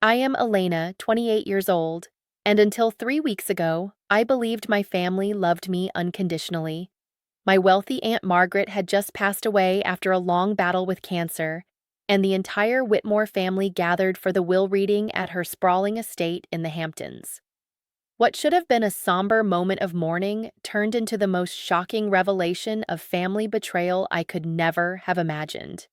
I am Elena, 28 years old, and until 3 weeks ago, I believed my family loved me unconditionally. My wealthy Aunt Margaret had just passed away after a long battle with cancer, and the entire Whitmore family gathered for the will reading at her sprawling estate in the Hamptons. What should have been a somber moment of mourning turned into the most shocking revelation of family betrayal I could never have imagined.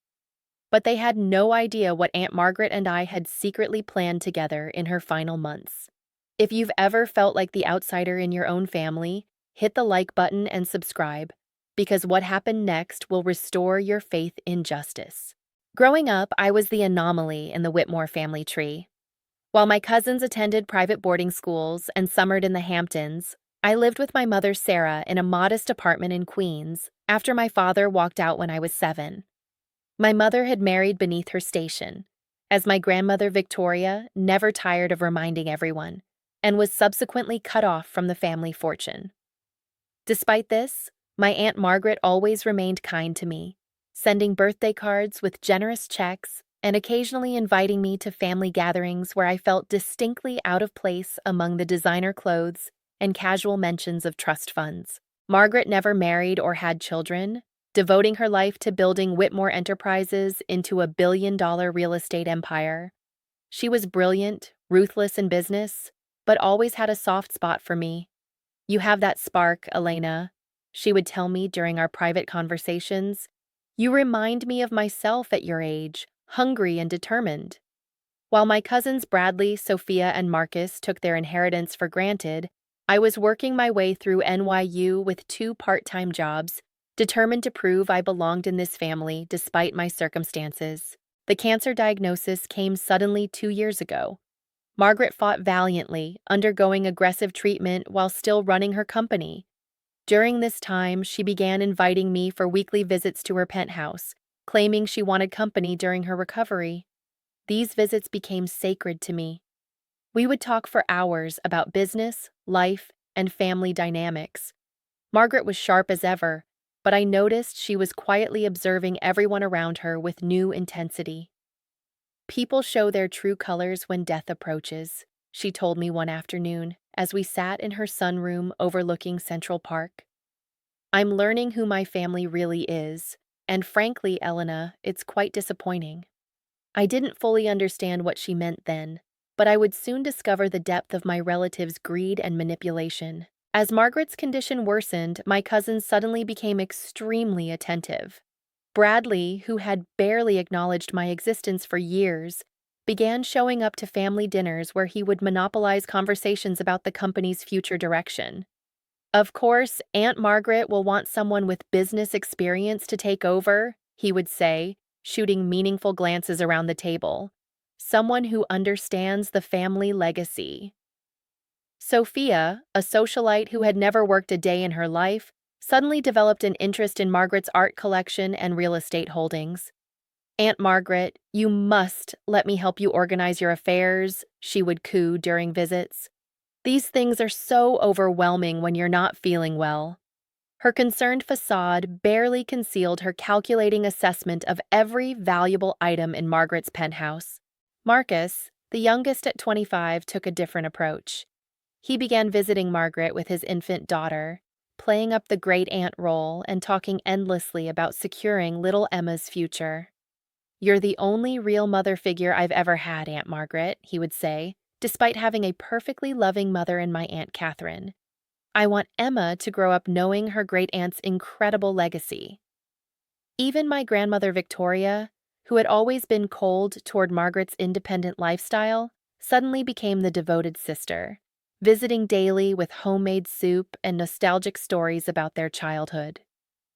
But they had no idea what Aunt Margaret and I had secretly planned together in her final months. If you've ever felt like the outsider in your own family, hit the like button and subscribe, because what happened next will restore your faith in justice. Growing up, I was the anomaly in the Whitmore family tree. While my cousins attended private boarding schools and summered in the Hamptons, I lived with my mother Sarah in a modest apartment in Queens after my father walked out when I was 7. My mother had married beneath her station, as my grandmother Victoria never tired of reminding everyone, and was subsequently cut off from the family fortune. Despite this, my Aunt Margaret always remained kind to me, sending birthday cards with generous checks and occasionally inviting me to family gatherings where I felt distinctly out of place among the designer clothes and casual mentions of trust funds. Margaret never married or had children, devoting her life to building Whitmore Enterprises into a billion-dollar real estate empire. She was brilliant, ruthless in business, but always had a soft spot for me. "You have that spark, Elena," she would tell me during our private conversations. "You remind me of myself at your age, hungry and determined." While my cousins Bradley, Sophia, and Marcus took their inheritance for granted, I was working my way through NYU with 2 part-time jobs, determined to prove I belonged in this family despite my circumstances. The cancer diagnosis came suddenly 2 years ago. Margaret fought valiantly, undergoing aggressive treatment while still running her company. During this time, she began inviting me for weekly visits to her penthouse, claiming she wanted company during her recovery. These visits became sacred to me. We would talk for hours about business, life, and family dynamics. Margaret was sharp as ever, but I noticed she was quietly observing everyone around her with new intensity. "People show their true colors when death approaches," she told me one afternoon as we sat in her sunroom overlooking Central Park. "I'm learning who my family really is, and frankly, Elena, it's quite disappointing." I didn't fully understand what she meant then, but I would soon discover the depth of my relatives' greed and manipulation. As Margaret's condition worsened, my cousins suddenly became extremely attentive. Bradley, who had barely acknowledged my existence for years, began showing up to family dinners where he would monopolize conversations about the company's future direction. "Of course, Aunt Margaret will want someone with business experience to take over," he would say, shooting meaningful glances around the table. "Someone who understands the family legacy." Sophia, a socialite who had never worked a day in her life, suddenly developed an interest in Margaret's art collection and real estate holdings. "Aunt Margaret, you must let me help you organize your affairs," she would coo during visits. "These things are so overwhelming when you're not feeling well." Her concerned facade barely concealed her calculating assessment of every valuable item in Margaret's penthouse. Marcus, the youngest at 25, took a different approach. He began visiting Margaret with his infant daughter, playing up the great aunt role and talking endlessly about securing little Emma's future. "You're the only real mother figure I've ever had, Aunt Margaret," he would say, despite having a perfectly loving mother in my Aunt Catherine. "I want Emma to grow up knowing her great-aunt's incredible legacy." Even my grandmother Victoria, who had always been cold toward Margaret's independent lifestyle, suddenly became the devoted sister, visiting daily with homemade soup and nostalgic stories about their childhood.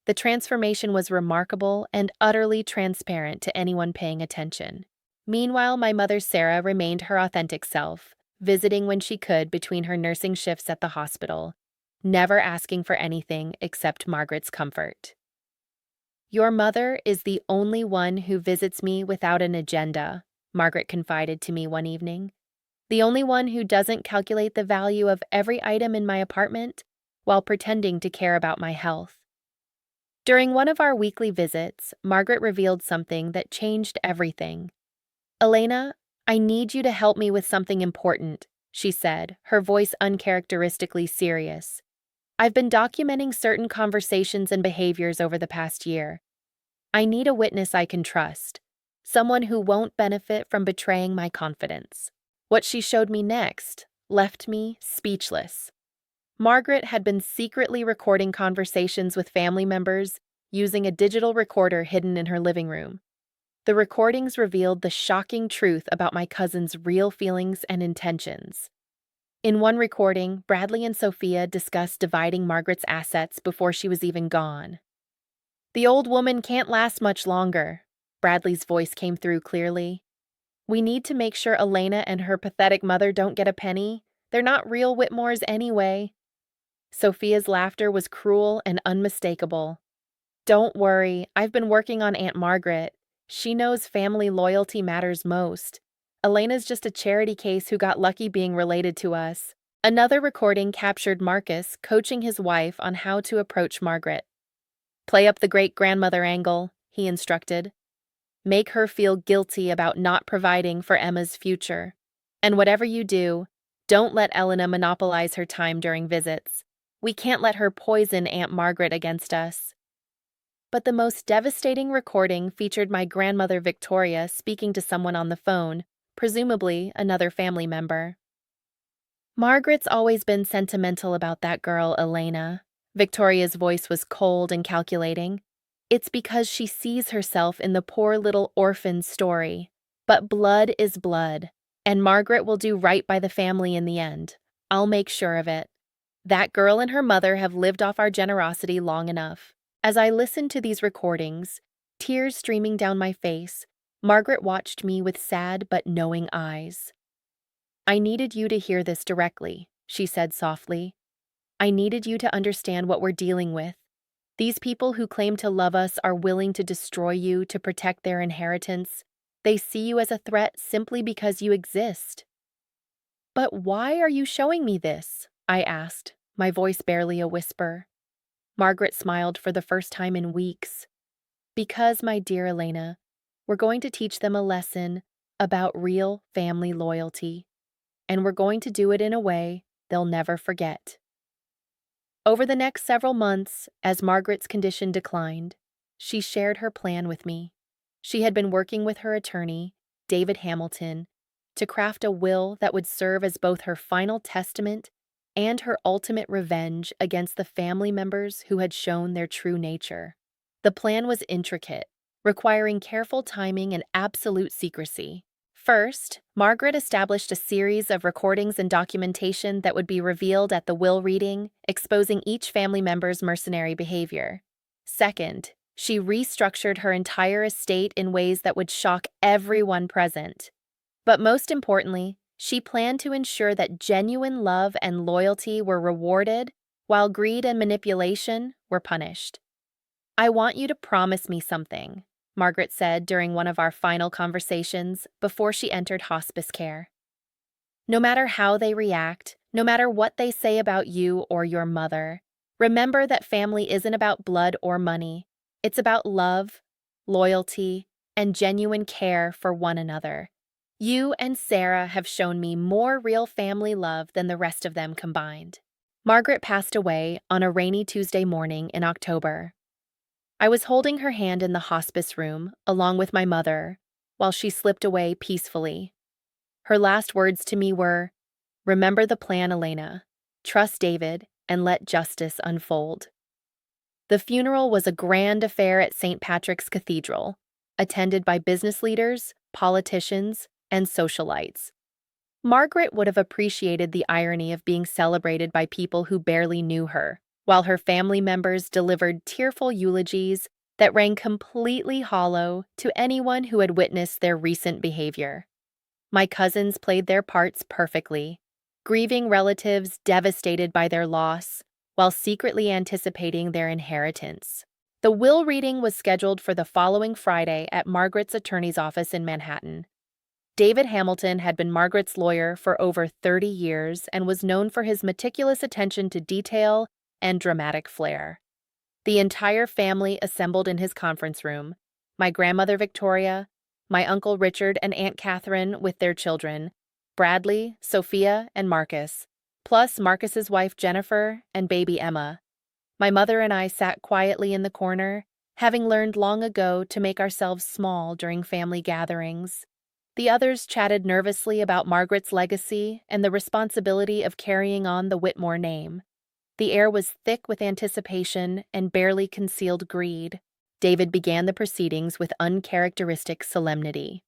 The transformation was remarkable and utterly transparent to anyone paying attention. Meanwhile, my mother Sarah remained her authentic self, visiting when she could between her nursing shifts at the hospital, never asking for anything except Margaret's comfort. "Your mother is the only one who visits me without an agenda," Margaret confided to me one evening. "The only one who doesn't calculate the value of every item in my apartment while pretending to care about my health." During one of our weekly visits, Margaret revealed something that changed everything. "Elena, I need you to help me with something important, she said, her voice uncharacteristically serious. I've been documenting certain conversations and behaviors over the past year. I need a witness I can trust, someone who won't benefit from betraying my confidence. What she showed me next left me speechless. Margaret had been secretly recording conversations with family members using a digital recorder hidden in her living room. The recordings revealed the shocking truth about my cousin's real feelings and intentions. In one recording, Bradley and Sophia discussed dividing Margaret's assets before she was even gone. "The old woman can't last much longer," Bradley's voice came through clearly. "We need to make sure Elena and her pathetic mother don't get a penny. They're not real Whitmores anyway." Sophia's laughter was cruel and unmistakable. "Don't worry, I've been working on Aunt Margaret. She knows family loyalty matters most. Elena's just a charity case who got lucky being related to us." Another recording captured Marcus coaching his wife on how to approach Margaret. "Play up the great-grandmother angle," he instructed. "Make her feel guilty about not providing for Emma's future. And whatever you do, don't let Elena monopolize her time during visits. We can't let her poison Aunt Margaret against us." But the most devastating recording featured my grandmother Victoria speaking to someone on the phone, presumably another family member. "Margaret's always been sentimental about that girl, Elena." Victoria's voice was cold and calculating. "It's because she sees herself in the poor little orphan's story. But blood is blood, and Margaret will do right by the family in the end. I'll make sure of it. That girl and her mother have lived off our generosity long enough." As I listened to these recordings, tears streaming down my face, Margaret watched me with sad but knowing eyes. "I needed you to hear this directly," she said softly. "I needed you to understand what we're dealing with. These people who claim to love us are willing to destroy you to protect their inheritance. They see you as a threat simply because you exist." "But why are you showing me this?" I asked, my voice barely a whisper. Margaret smiled for the first time in weeks. "Because, my dear Elena, we're going to teach them a lesson about real family loyalty, and we're going to do it in a way they'll never forget." Over the next several months, as Margaret's condition declined, she shared her plan with me. She had been working with her attorney, David Hamilton, to craft a will that would serve as both her final testament and her ultimate revenge against the family members who had shown their true nature. The plan was intricate, requiring careful timing and absolute secrecy. First, Margaret established a series of recordings and documentation that would be revealed at the will reading, exposing each family member's mercenary behavior. Second, she restructured her entire estate in ways that would shock everyone present. But most importantly, she planned to ensure that genuine love and loyalty were rewarded, while greed and manipulation were punished. "I want you to promise me something," Margaret said during one of our final conversations before she entered hospice care. "No matter how they react, no matter what they say about you or your mother, remember that family isn't about blood or money. It's about love, loyalty, and genuine care for one another. You and Sarah have shown me more real family love than the rest of them combined." Margaret passed away on a rainy Tuesday morning in October. I was holding her hand in the hospice room, along with my mother, while she slipped away peacefully. Her last words to me were, "Remember the plan, Elena. Trust David and let justice unfold." The funeral was a grand affair at St. Patrick's Cathedral, attended by business leaders, politicians, and socialites. Margaret would have appreciated the irony of being celebrated by people who barely knew her, while her family members delivered tearful eulogies that rang completely hollow to anyone who had witnessed their recent behavior. My cousins played their parts perfectly, grieving relatives devastated by their loss, while secretly anticipating their inheritance. The will reading was scheduled for the following Friday at Margaret's attorney's office in Manhattan. David Hamilton had been Margaret's lawyer for over 30 years and was known for his meticulous attention to detail and dramatic flair. The entire family assembled in his conference room: my grandmother Victoria, my Uncle Richard and Aunt Catherine with their children, Bradley, Sophia, and Marcus, plus Marcus's wife Jennifer and baby Emma. My mother and I sat quietly in the corner, having learned long ago to make ourselves small during family gatherings. The others chatted nervously about Margaret's legacy and the responsibility of carrying on the Whitmore name. The air was thick with anticipation and barely concealed greed. David began the proceedings with uncharacteristic solemnity.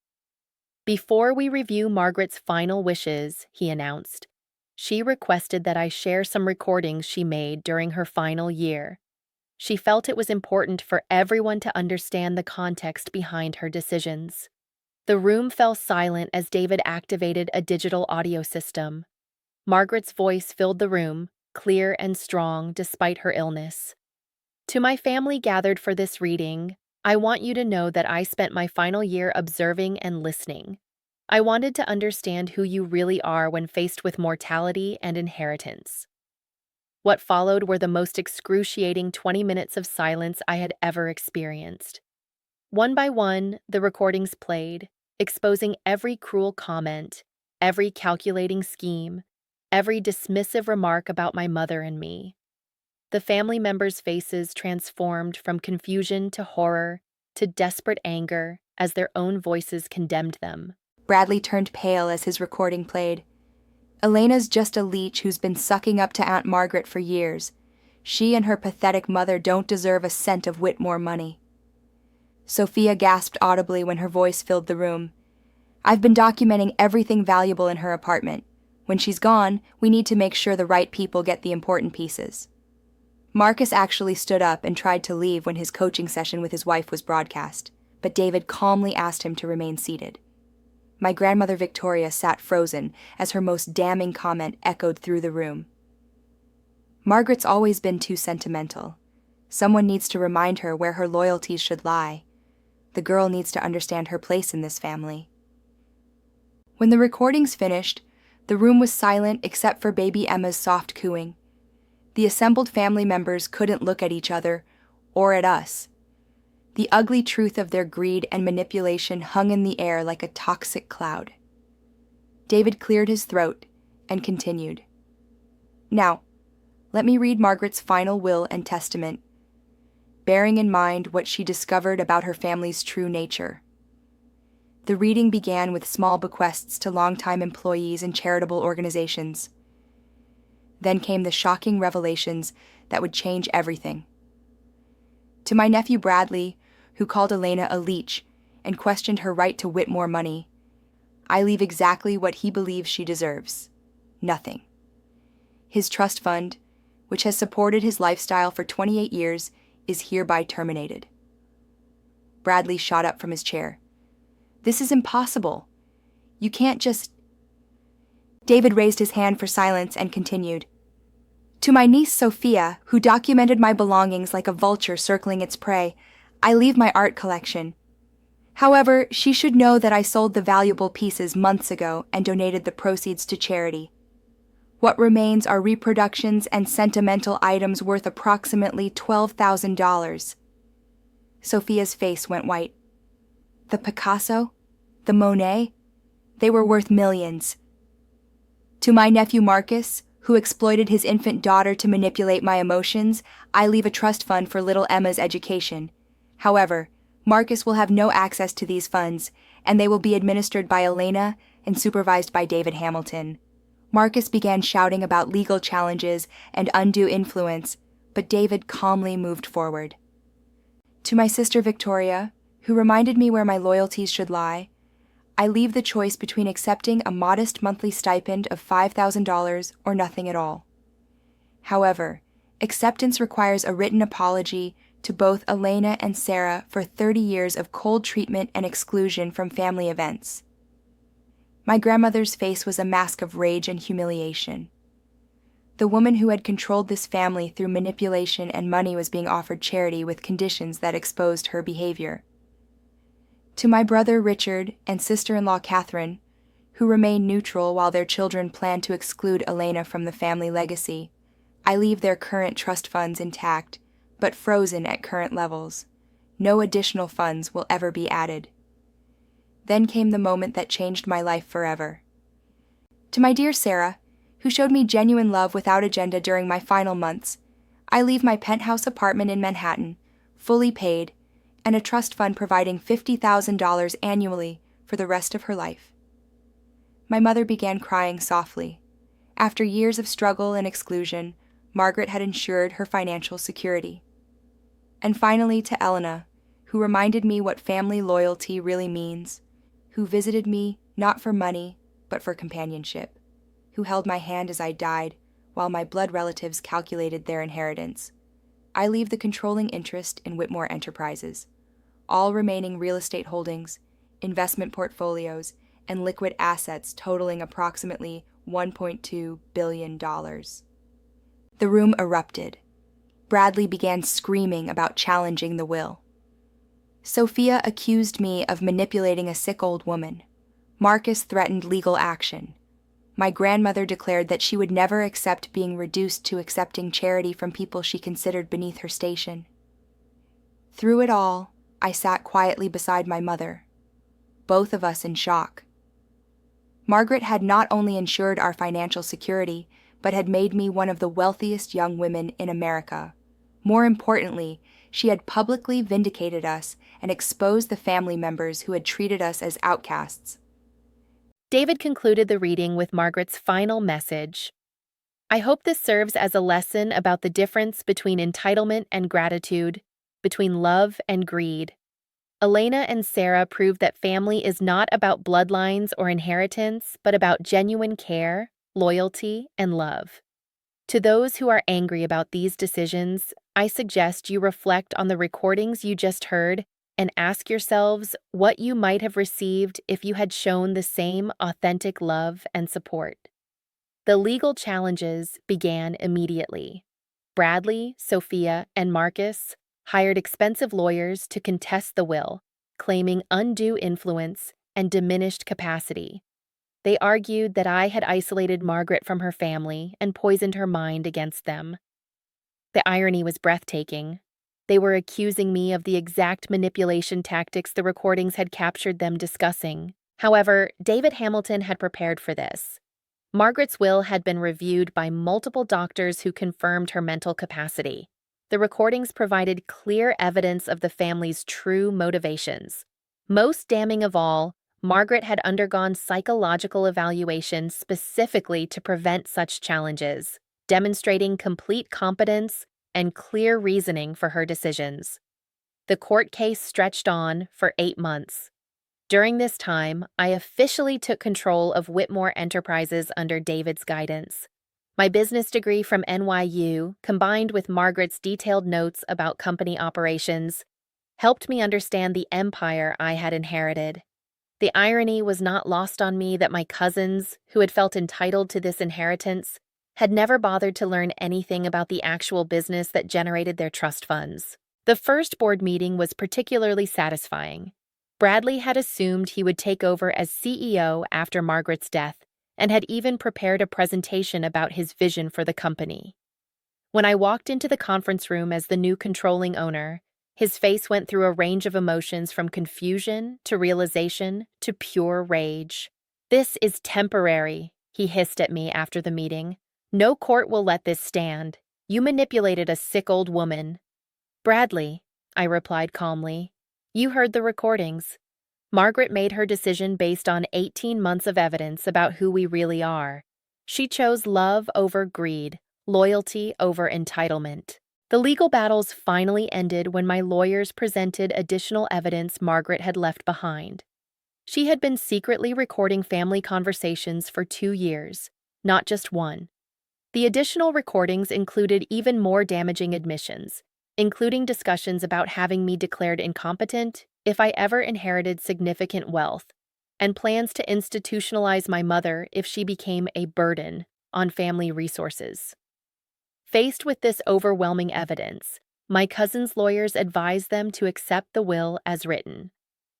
"Before we review Margaret's final wishes," he announced, "she requested that I share some recordings she made during her final year. She felt it was important for everyone to understand the context behind her decisions." The room fell silent as David activated a digital audio system. Margaret's voice filled the room, clear and strong despite her illness. "To my family gathered for this reading, I want you to know that I spent my final year observing and listening. I wanted to understand who you really are when faced with mortality and inheritance." What followed were the most excruciating 20 minutes of silence I had ever experienced. One by one, the recordings played, exposing every cruel comment, every calculating scheme, every dismissive remark about my mother and me. The family members' faces transformed from confusion to horror to desperate anger as their own voices condemned them. Bradley turned pale as his recording played. "Elena's just a leech who's been sucking up to Aunt Margaret for years. She and her pathetic mother don't deserve a cent of Whitmore money." Sophia gasped audibly when her voice filled the room. "I've been documenting everything valuable in her apartment. When she's gone, we need to make sure the right people get the important pieces." Marcus actually stood up and tried to leave when his coaching session with his wife was broadcast, but David calmly asked him to remain seated. My grandmother Victoria sat frozen as her most damning comment echoed through the room. "Margaret's always been too sentimental. Someone needs to remind her where her loyalties should lie. The girl needs to understand her place in this family." When the recordings finished, the room was silent except for baby Emma's soft cooing. The assembled family members couldn't look at each other or at us. The ugly truth of their greed and manipulation hung in the air like a toxic cloud. David cleared his throat and continued. "Now, let me read Margaret's final will and testament, bearing in mind what she discovered about her family's true nature." The reading began with small bequests to longtime employees and charitable organizations. Then came the shocking revelations that would change everything. To my nephew Bradley, who called Elena a leech and questioned her right to Whitmore money, I leave exactly what he believes she deserves: nothing. His trust fund, which has supported his lifestyle for 28 years, is hereby terminated. Bradley shot up from his chair. "This is impossible. You can't just—" David raised his hand for silence and continued. "To my niece Sophia, who documented my belongings like a vulture circling its prey, I leave my art collection. However, she should know that I sold the valuable pieces months ago and donated the proceeds to charity. What remains are reproductions and sentimental items worth approximately $12,000. Sophia's face went white. "The Picasso? The Monet? They were worth millions. To my nephew Marcus, who exploited his infant daughter to manipulate my emotions, I leave a trust fund for little Emma's education. However, Marcus will have no access to these funds, and they will be administered by Elena and supervised by David Hamilton." Marcus began shouting about legal challenges and undue influence, but David calmly moved forward. "To my sister Victoria, who reminded me where my loyalties should lie, I leave the choice between accepting a modest monthly stipend of $5,000 or nothing at all. However, acceptance requires a written apology to both Elena and Sarah for 30 years of cold treatment and exclusion from family events." My grandmother's face was a mask of rage and humiliation. The woman who had controlled this family through manipulation and money was being offered charity with conditions that exposed her behavior. To my brother Richard and sister-in-law Catherine, who remain neutral while their children plan to exclude Elena from the family legacy, I leave their current trust funds intact, but frozen at current levels. No additional funds will ever be added. Then came the moment that changed my life forever. To my dear Sarah, who showed me genuine love without agenda during my final months, I leave my penthouse apartment in Manhattan, fully paid, and a trust fund providing $50,000 annually for the rest of her life. My mother began crying softly. After years of struggle and exclusion, Margaret had ensured her financial security. And finally to Elena, who reminded me what family loyalty really means, who visited me not for money, but for companionship, who held my hand as I died while my blood relatives calculated their inheritance. I leave the controlling interest in Whitmore Enterprises, all remaining real estate holdings, investment portfolios, and liquid assets totaling approximately $1.2 billion. The room erupted. Bradley began screaming about challenging the will. Sophia accused me of manipulating a sick old woman. Marcus threatened legal action. My grandmother declared that she would never accept being reduced to accepting charity from people she considered beneath her station. Through it all, I sat quietly beside my mother, both of us in shock. Margaret had not only ensured our financial security, but had made me one of the wealthiest young women in America. More importantly, she had publicly vindicated us and exposed the family members who had treated us as outcasts. David concluded the reading with Margaret's final message. I hope this serves as a lesson about the difference between entitlement and gratitude, between love and greed. Elena and Sarah proved that family is not about bloodlines or inheritance, but about genuine care, loyalty, and love. To those who are angry about these decisions, I suggest you reflect on the recordings you just heard and ask yourselves what you might have received if you had shown the same authentic love and support. The legal challenges began immediately. Bradley, Sophia, and Marcus hired expensive lawyers to contest the will, claiming undue influence and diminished capacity. They argued that I had isolated Margaret from her family and poisoned her mind against them. The irony was breathtaking. They were accusing me of the exact manipulation tactics the recordings had captured them discussing. However, David Hamilton had prepared for this. Margaret's will had been reviewed by multiple doctors who confirmed her mental capacity. The recordings provided clear evidence of the family's true motivations. Most damning of all, Margaret had undergone psychological evaluation specifically to prevent such challenges, demonstrating complete competence and clear reasoning for her decisions. The court case stretched on for 8 months. During this time, I officially took control of Whitmore Enterprises under David's guidance. My business degree from NYU, combined with Margaret's detailed notes about company operations, helped me understand the empire I had inherited. The irony was not lost on me that my cousins, who had felt entitled to this inheritance, had never bothered to learn anything about the actual business that generated their trust funds. The first board meeting was particularly satisfying. Bradley had assumed he would take over as CEO after Margaret's death, and had even prepared a presentation about his vision for the company. When I walked into the conference room as the new controlling owner, his face went through a range of emotions from confusion to realization to pure rage. "This is temporary," he hissed at me after the meeting. "No court will let this stand. You manipulated a sick old woman." "Bradley," I replied calmly, "you heard the recordings. Margaret made her decision based on 18 months of evidence about who we really are. She chose love over greed, loyalty over entitlement." The legal battles finally ended when my lawyers presented additional evidence Margaret had left behind. She had been secretly recording family conversations for 2 years, not just one. The additional recordings included even more damaging admissions, including discussions about having me declared incompetent if I ever inherited significant wealth, and plans to institutionalize my mother if she became a burden on family resources. Faced with this overwhelming evidence, my cousin's lawyers advised them to accept the will as written.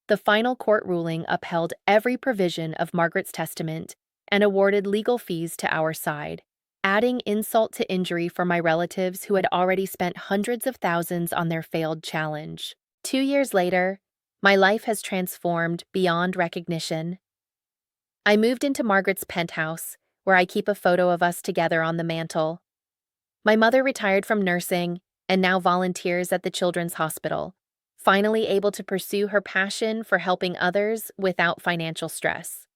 The final court ruling upheld every provision of Margaret's testament and awarded legal fees to our side, adding insult to injury for my relatives who had already spent hundreds of thousands on their failed challenge. 2 years later, My life has transformed beyond recognition. I moved into Margaret's penthouse, where I keep a photo of us together on the mantle. My mother retired from nursing and now volunteers at the Children's Hospital, finally able to pursue her passion for helping others without financial stress.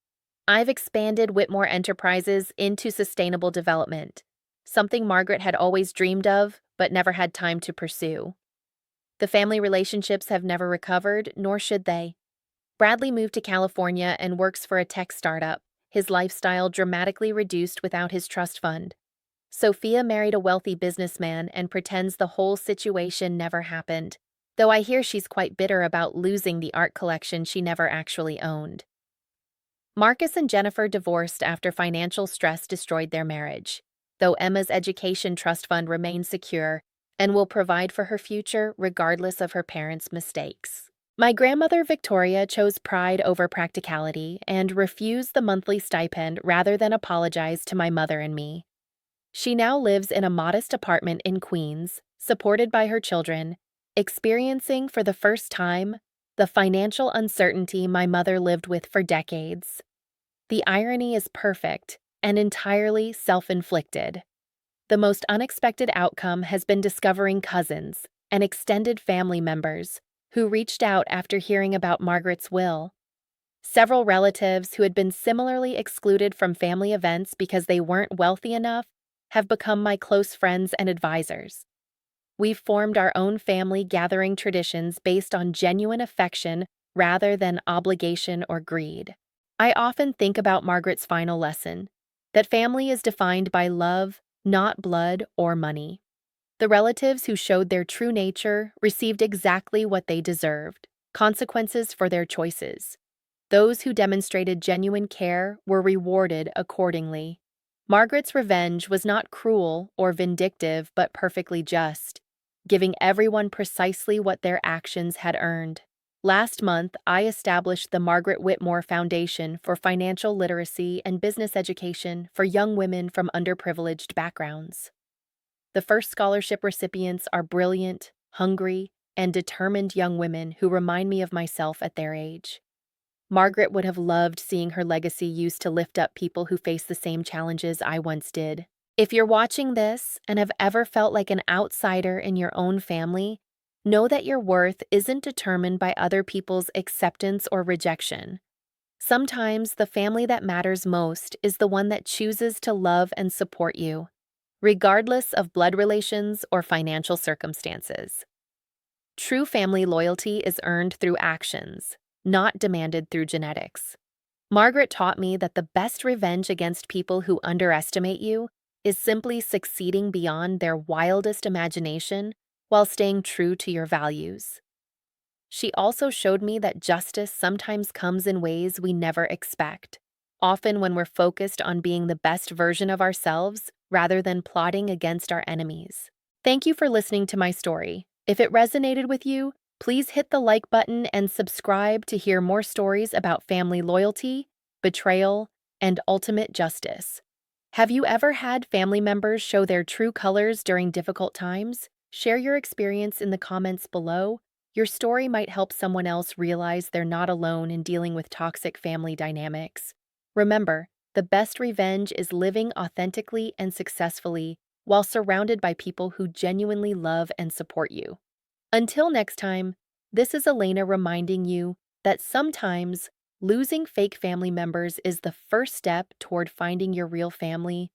I've expanded Whitmore Enterprises into sustainable development, something Margaret had always dreamed of but never had time to pursue. The family relationships have never recovered, nor should they. Bradley moved to California and works for a tech startup, his lifestyle dramatically reduced without his trust fund. Sophia married a wealthy businessman and pretends the whole situation never happened, though I hear she's quite bitter about losing the art collection she never actually owned. Marcus and Jennifer divorced after financial stress destroyed their marriage, though Emma's education trust fund remains secure and will provide for her future regardless of her parents' mistakes. My grandmother Victoria chose pride over practicality and refused the monthly stipend rather than apologize to my mother and me. She now lives in a modest apartment in Queens, supported by her children, experiencing for the first time the financial uncertainty my mother lived with for decades. The irony is perfect and entirely self-inflicted. The most unexpected outcome has been discovering cousins and extended family members who reached out after hearing about Margaret's will. Several relatives who had been similarly excluded from family events because they weren't wealthy enough have become my close friends and advisors. We've formed our own family gathering traditions based on genuine affection rather than obligation or greed. I often think about Margaret's final lesson, that family is defined by love, not blood or money. The relatives who showed their true nature received exactly what they deserved, consequences for their choices. Those who demonstrated genuine care were rewarded accordingly. Margaret's revenge was not cruel or vindictive but perfectly just, giving everyone precisely what their actions had earned. Last month, I established the Margaret Whitmore Foundation for Financial Literacy and Business Education for young women from underprivileged backgrounds. The first scholarship recipients are brilliant, hungry, and determined young women who remind me of myself at their age. Margaret would have loved seeing her legacy used to lift up people who face the same challenges I once did. If you're watching this and have ever felt like an outsider in your own family, know that your worth isn't determined by other people's acceptance or rejection. Sometimes the family that matters most is the one that chooses to love and support you, regardless of blood relations or financial circumstances. True family loyalty is earned through actions, not demanded through genetics. Margaret taught me that the best revenge against people who underestimate you is simply succeeding beyond their wildest imagination while staying true to your values. She also showed me that justice sometimes comes in ways we never expect, often when we're focused on being the best version of ourselves rather than plotting against our enemies. Thank you for listening to my story. If it resonated with you, please hit the like button and subscribe to hear more stories about family loyalty, betrayal, and ultimate justice. Have you ever had family members show their true colors during difficult times? Share your experience in the comments below. Your story might help someone else realize they're not alone in dealing with toxic family dynamics. Remember, the best revenge is living authentically and successfully while surrounded by people who genuinely love and support you. Until next time, this is Elena reminding you that sometimes losing fake family members is the first step toward finding your real family